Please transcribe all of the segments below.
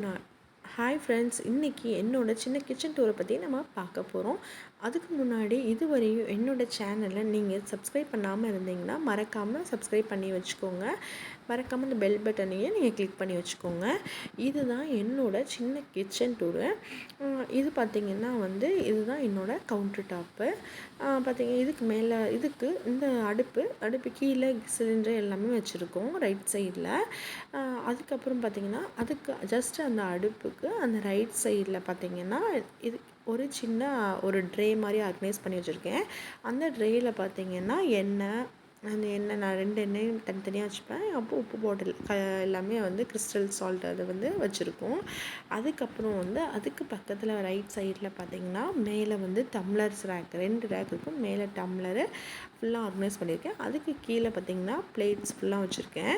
நான் hi friends, இன்றைக்கி என்னோட சின்ன கிச்சன் டூரை பற்றி நம்ம பார்க்க போகிறோம். அதுக்கு முன்னாடி இதுவரையும் என்னோடய சேனலை நீங்கள் சப்ஸ்கிரைப் பண்ணாமல் இருந்தீங்கன்னா மறக்காமல் சப்ஸ்கிரைப் பண்ணி வச்சுக்கோங்க. மறக்காமல் இந்த பெல் பட்டனையும் நீங்கள் கிளிக் பண்ணி வச்சுக்கோங்க. இதுதான் என்னோடய சின்ன கிச்சன் டூரு. இது பார்த்திங்கன்னா இதுதான் என்னோடய கவுண்டர் டாப்பு. பார்த்திங்க இதுக்கு இந்த அடுப்பு கீழே சிலிண்டர் எல்லாமே வச்சுருக்கோம் ரைட் சைடில். அதுக்கப்புறம் பார்த்திங்கன்னா அதுக்கு ஜஸ்ட் அந்த அடுப்புக்கு அந்த ரைட் சைடில் பார்த்திங்கன்னா இது ஒரு ட்ரே மாதிரி ஆர்கனைஸ் பண்ணி வச்சுருக்கேன். அந்த ட்ரேயில் பார்த்திங்கன்னா அந்த எண்ணெய் நான் 2 எண்ணெயும் தனித்தனியாக வச்சுப்பேன். அப்போ உப்பு பாட்டில் எல்லாமே கிறிஸ்டல் சால்ட் அது வச்சுருக்கோம். அதுக்கப்புறம் அதுக்கு பக்கத்தில் ரைட் சைடில் பார்த்திங்கன்னா மேலே டம்ளர்ஸ் ரேக் 2 ரேக் இருக்கும். மேலே டம்ளரு ஃபுல்லாக ஆர்கனைஸ் பண்ணியிருக்கேன். அதுக்கு கீழே பார்த்திங்கன்னா பிளேட்ஸ் ஃபுல்லாக வச்சுருக்கேன்.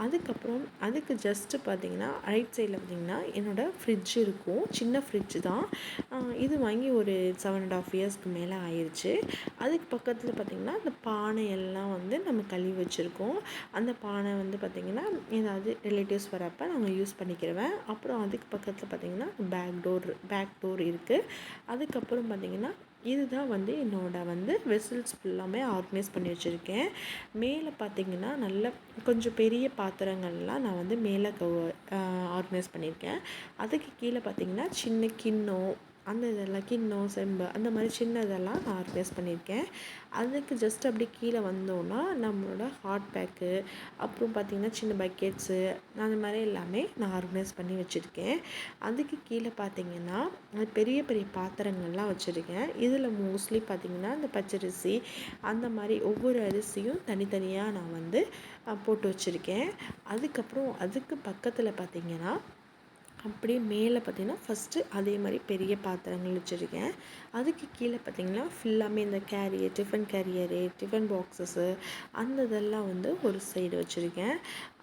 அதுக்கப்புறம் அதுக்கு ஜஸ்ட்டு பார்த்திங்கன்னா ரைட் சைடில் பார்த்திங்கன்னா என்னோடய ஃப்ரிட்ஜ் இருக்கும். சின்ன ஃப்ரிட்ஜ் தான். இது வாங்கி ஒரு 7.5 இயர்ஸ்க்கு மேலே ஆயிடுச்சு. அதுக்கு பக்கத்தில் பார்த்திங்கன்னா அந்த பானை எல்லாம் நம்ம கழுவி வச்சுருக்கோம். அந்த பானை பார்த்திங்கன்னா ஏதாவது ரிலேட்டிவ்ஸ் வரப்போ நாங்கள் யூஸ் பண்ணிக்கிறவேன். அப்புறம் அதுக்கு பக்கத்தில் பார்த்திங்கன்னா பேக் டோர் இருக்குது. அதுக்கப்புறம் பார்த்திங்கன்னா இதுதான் என்னோட வெசல்ஸ் ஃபுல்லாமே ஆர்கனைஸ் பண்ணி வச்சுருக்கேன். மேலே பார்த்திங்கன்னா நல்ல கொஞ்சம் பெரிய பாத்திரங்கள்லாம் நான் மேலே ஆர்கனைஸ் பண்ணியிருக்கேன். அதுக்கு கீழே பார்த்திங்கன்னா சின்ன கிண்ணம் இதெல்லாம் கிண்ணம் செம்பு அந்த மாதிரி சின்னதெல்லாம் நான் ஆர்கனைஸ் பண்ணியிருக்கேன். அதுக்கு ஜஸ்ட் அப்படி கீழே வந்தோன்னா நம்மளோட ஹாட் பேக்கு, அப்புறம் பார்த்திங்கன்னா சின்ன பக்கெட்ஸு அந்த மாதிரி எல்லாமே நான் ஆர்கனைஸ் பண்ணி வச்சுருக்கேன். அதுக்கு கீழே பார்த்திங்கன்னா பெரிய பெரிய பாத்திரங்கள்லாம் வச்சுருக்கேன். இதில் மோஸ்ட்லி பார்த்திங்கன்னா இந்த பச்சரிசி அந்த மாதிரி ஒவ்வொரு அரிசியும் தனித்தனியாக நான் போட்டு வச்சுருக்கேன். அதுக்கப்புறம் அதுக்கு பக்கத்தில் பார்த்திங்கன்னா அப்படியே மேலே பார்த்திங்கன்னா ஃபஸ்ட்டு அதே மாதிரி பெரிய பாத்திரங்கள் வச்சுருக்கேன். அதுக்கு கீழே பார்த்திங்கன்னா ஃபுல்லாமே இந்த டிஃபன் கேரியரு, டிஃபன் பாக்ஸஸ்ஸு இதெல்லாம் ஒரு சைடு வச்சுருக்கேன்.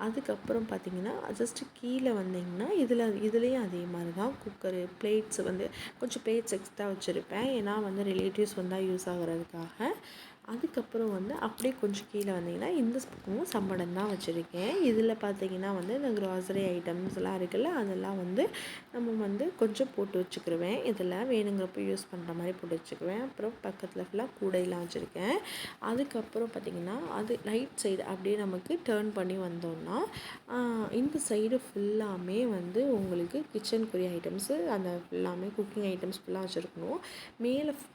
அதுக்கப்புறம் பார்த்திங்கன்னா ஜஸ்ட்டு கீழே வந்திங்கன்னா இதுலேயும் அதே மாதிரி தான் குக்கரு, பிளேட்ஸ் கொஞ்சம் பிளேட்ஸ் எக்ஸ்ட்ரா வச்சுருப்பேன். ஏன்னா ரிலேட்டிவ்ஸ் வந்தால் யூஸ் ஆகிறதுக்காக. அதுக்கப்புறம் அப்படியே கொஞ்சம் கீழே வந்திங்கன்னா இந்த பக்கமும் சம்படம் தான் வச்சுருக்கேன். இதில் பார்த்திங்கன்னா இந்த க்ராசரி ஐட்டம்ஸ் எல்லாம் இருக்குல்ல, அதெல்லாம் நம்ம கொஞ்சம் போட்டு வச்சுக்கிருவேன். இதில் வேணுங்கிறப்ப யூஸ் பண்ணுற மாதிரி போட்டு வச்சுக்குவேன். அப்புறம் பக்கத்தில் ஃபுல்லாக கூடையெல்லாம் வச்சுருக்கேன். அதுக்கப்புறம் பார்த்திங்கன்னா அது ரைட் சைடு அப்படியே நமக்கு டேர்ன் பண்ணி வந்தோம்னா இந்த சைடு ஃபுல்லாமே உங்களுக்கு கிச்சனுக்குரிய ஐட்டம்ஸு அந்த ஃபுல்லாமே குக்கிங் ஐட்டம்ஸ் ஃபுல்லாக வச்சுருக்கணும்.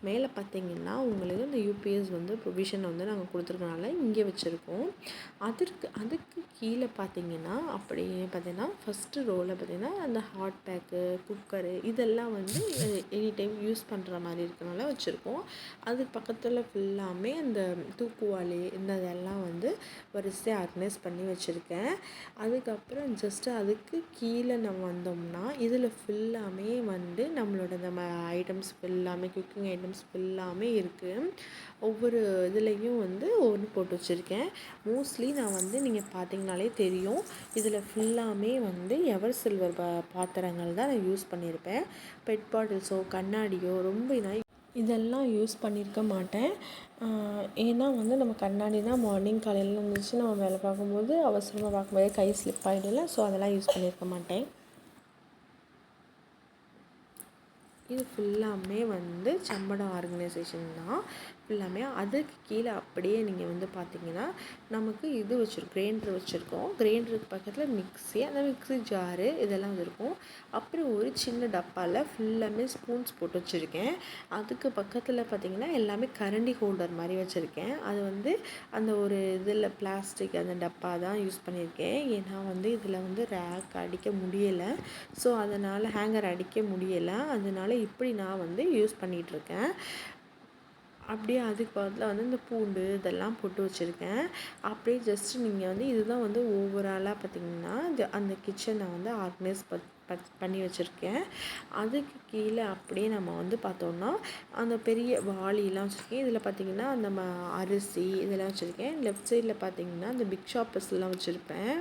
மேலே பார்த்திங்கன்னா உங்களுக்கு இந்த யூபிஎஸ் ப்ரொவிஷன் நாங்கள் கொடுத்துருக்கனால இங்கே வச்சுருக்கோம். அதுக்கு கீழே பார்த்திங்கன்னா அப்படியே பார்த்திங்கன்னா ஃபஸ்ட்டு ரோவில் பார்த்திங்கன்னா அந்த ஹாட் பேக்கு, குக்கரு இதெல்லாம் எனி டைம் யூஸ் பண்ணுற மாதிரி இருக்கனால வச்சுருக்கோம். அதுக்கு பக்கத்தில் ஃபுல்லாமே அந்த தூக்குவாளி இதெல்லாம் வரிசையாக ஆர்கனைஸ் பண்ணி வச்சுருக்கேன். அதுக்கப்புறம் ஜஸ்ட்டு அதுக்கு கீழே நம்ம வந்தோம்னா இதில் ஃபுல்லாமே நம்மளோட நம்ம ஐட்டம்ஸ் ஃபுல்லாமே குக்கிங் ஐட்டம்ஸ் ஃபுல்லாமே இருக்குது. ஒவ்வொரு இதுலேயும் ஒவ்வொன்று போட்டு வச்சுருக்கேன். மோஸ்ட்லி நான் நீங்கள் பார்த்திங்கனாலே தெரியும், இதில் ஃபுல்லாமே எவர் சில்வர் பாத்திரங்கள் தான் நான் யூஸ் பண்ணியிருப்பேன். பெட் பாட்டில்ஸோ கண்ணாடியோ ரொம்ப இதெல்லாம் யூஸ் பண்ணியிருக்க மாட்டேன். ஏன்னா நம்ம கண்ணாடி தான் மார்னிங் காலையில் இருந்துச்சு நம்ம வேலை பார்க்கும்போது அவசரமாக பார்க்கும்போதே கை ஸ்லிப் ஆகிடும்ல, ஸோ அதெல்லாம் யூஸ் பண்ணியிருக்க மாட்டேன். இது ஃபுல்லாமே சம்படம் ஆர்கனைசேஷன் தான் ஃபுல்லாமே. அதுக்கு கீழே அப்படியே நீங்கள் பார்த்திங்கன்னா நமக்கு இது கிரைண்டர் வச்சுருக்கோம். கிரைண்டருக்கு பக்கத்தில் மிக்ஸி, அந்த மிக்ஸி ஜாரு இதெல்லாம் இருக்கும். அப்புறம் ஒரு சின்ன டப்பாவில் ஃபுல்லாமே ஸ்பூன்ஸ் போட்டு வச்சுருக்கேன். அதுக்கு பக்கத்தில் பார்த்திங்கன்னா எல்லாமே கரண்டி ஹோல்டர் மாதிரி வச்சுருக்கேன். அது அந்த ஒரு இதில் பிளாஸ்டிக் அந்த டப்பா தான் யூஸ் பண்ணியிருக்கேன். ஏன்னா இதில் ரேக் அடிக்க முடியலை, ஸோ அதனால் ஹேங்கர் அடிக்க முடியலை. அதனால் இப்படி நான் யூஸ் பண்ணிகிட்ருக்கேன். அப்படியே அதுக்கு பக்கத்தில் இந்த பூண்டு இதெல்லாம் போட்டு வச்சுருக்கேன். அப்படியே ஜஸ்ட்டு நீங்கள் இதுதான் ஓவராலாக பார்த்திங்கன்னா அந்த கிச்சனை ஆர்கனைஸ் பண்ணி வச்சுருக்கேன். அதுக்கு கீழே அப்படியே நம்ம பார்த்தோன்னா அந்த பெரிய வாளிலாம் வச்சுருக்கேன். இதில் பார்த்திங்கன்னா நம்ம அரிசி இதெல்லாம் வச்சுருக்கேன். லெஃப்ட் சைடில் பார்த்திங்கன்னா அந்த பிக் ஷாப்பர்ஸ்லாம் வச்சுருப்பேன்.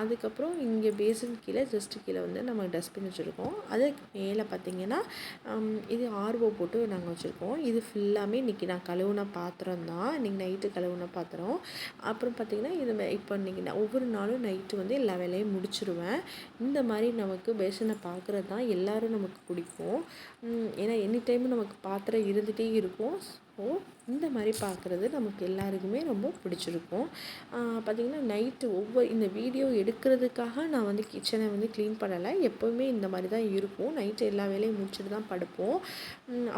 அதுக்கப்புறம் இங்கே பேசின் கீழே ஜஸ்ட்டு கீழே நம்ம டஸ்ட்பின் வச்சுருக்கோம். அதுக்கு மேலே பார்த்திங்கன்னா இது ஆர்ஓ போட்டு நாங்கள் வச்சுருக்கோம். இது ஃபுல்லாமே இன்றைக்கி நான் கழுவுன பாத்திரம் தான், இன்றைக்கி நைட்டு கழுவுன பாத்திரம். அப்புறம் பார்த்திங்கன்னா இது இப்போ இன்றைக்கி நான் ஒவ்வொரு நாளும் நைட்டு எல்லா வேலையும் முடிச்சிடுவேன். இந்த மாதிரி நமக்கு பேஷனை பார்க்குறது தான் எல்லோரும் நமக்கு பிடிக்கும். ஏன்னா எனி டைமும் நமக்கு பாத்திரம் இருந்துகிட்டே இருக்கும். ஸோ இந்த மாதிரி பார்க்குறது நமக்கு எல்லாருக்குமே ரொம்ப பிடிச்சிருக்கும். பார்த்திங்கன்னா நைட்டு இந்த வீடியோ எடுக்கிறதுக்காக நான் வந்து கிச்சனை வந்து க்ளீன் பண்ணலை. எப்போவுமே இந்த மாதிரி தான் இருக்கும். நைட்டு எல்லா வேலையும் முடிச்சுட்டு தான் படுப்போம்.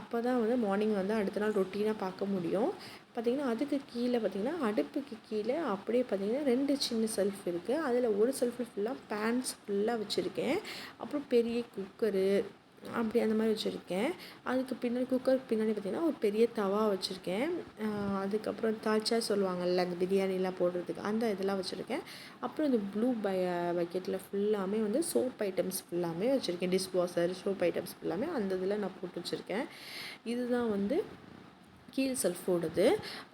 அப்போ தான் வந்து மார்னிங் வந்து அடுத்த நாள் ரொட்டீனாக பார்க்க முடியும். பார்த்திங்கன்னா அதுக்கு கீழே பார்த்திங்கன்னா அடுப்புக்கு கீழே அப்படியே பார்த்திங்கன்னா 2 சின்ன செல்ஃப் இருக்குது. அதில் ஒரு செல்ஃபில் ஃபுல்லாக பேன்ஸ் ஃபுல்லாக வச்சுருக்கேன். அப்புறம் பெரிய குக்கரு அப்படி அந்த மாதிரி வச்சுருக்கேன். அதுக்கு பின்னாடி குக்கருக்கு பின்னாடி பார்த்திங்கன்னா ஒரு பெரிய தவா வச்சுருக்கேன். அதுக்கப்புறம் தால்ச்சா சொல்லுவாங்கள்ல அந்த பிரியாணிலாம் போடுறதுக்கு அந்த இதெல்லாம் வச்சுருக்கேன். அப்புறம் இந்த ப்ளூ பக்கெட்டில் ஃபுல்லாமே வந்து சோப் ஐட்டம்ஸ் ஃபுல்லாமே வச்சுருக்கேன். டிஷ் வாஷர், சோப் ஐட்டம்ஸ் ஃபுல்லாமே அந்த இதில் நான் போட்டு வச்சுருக்கேன். இதுதான் வந்து கீழ் செல்ஃபோடது.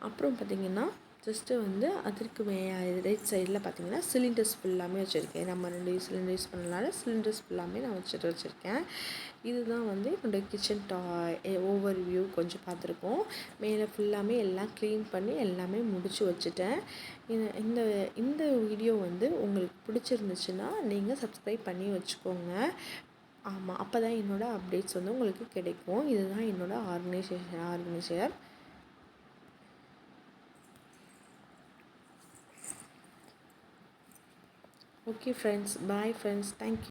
அப்புறம் பார்த்திங்கன்னா ஜஸ்ட்டு வந்து அதற்கு ரைட் சைடில் பார்த்திங்கன்னா சிலிண்டர்ஸ் ஃபுல்லாமே வச்சுருக்கேன். நம்ம 2 சிலிண்டர் யூஸ் பண்ணனால சிலிண்டர்ஸ் ஃபுல்லாமே நான் வச்சுருக்கேன். இதுதான் வந்து என்னோடய கிச்சன் ஓவர் வியூ கொஞ்சம் பார்த்துருக்கோம். மேலே ஃபுல்லாமே எல்லாம் க்ளீன் பண்ணி எல்லாமே முடித்து வச்சுட்டேன். இந்த இந்த வீடியோ வந்து உங்களுக்கு பிடிச்சிருந்துச்சுன்னா நீங்கள் சப்ஸ்கிரைப் பண்ணி வச்சுக்கோங்க. ஆமாம், அப்போ தான் என்னோடய அப்டேட்ஸ் வந்து உங்களுக்கு கிடைக்கும். இதுதான் என்னோடய organisation. Okay friends, bye friends, thank you.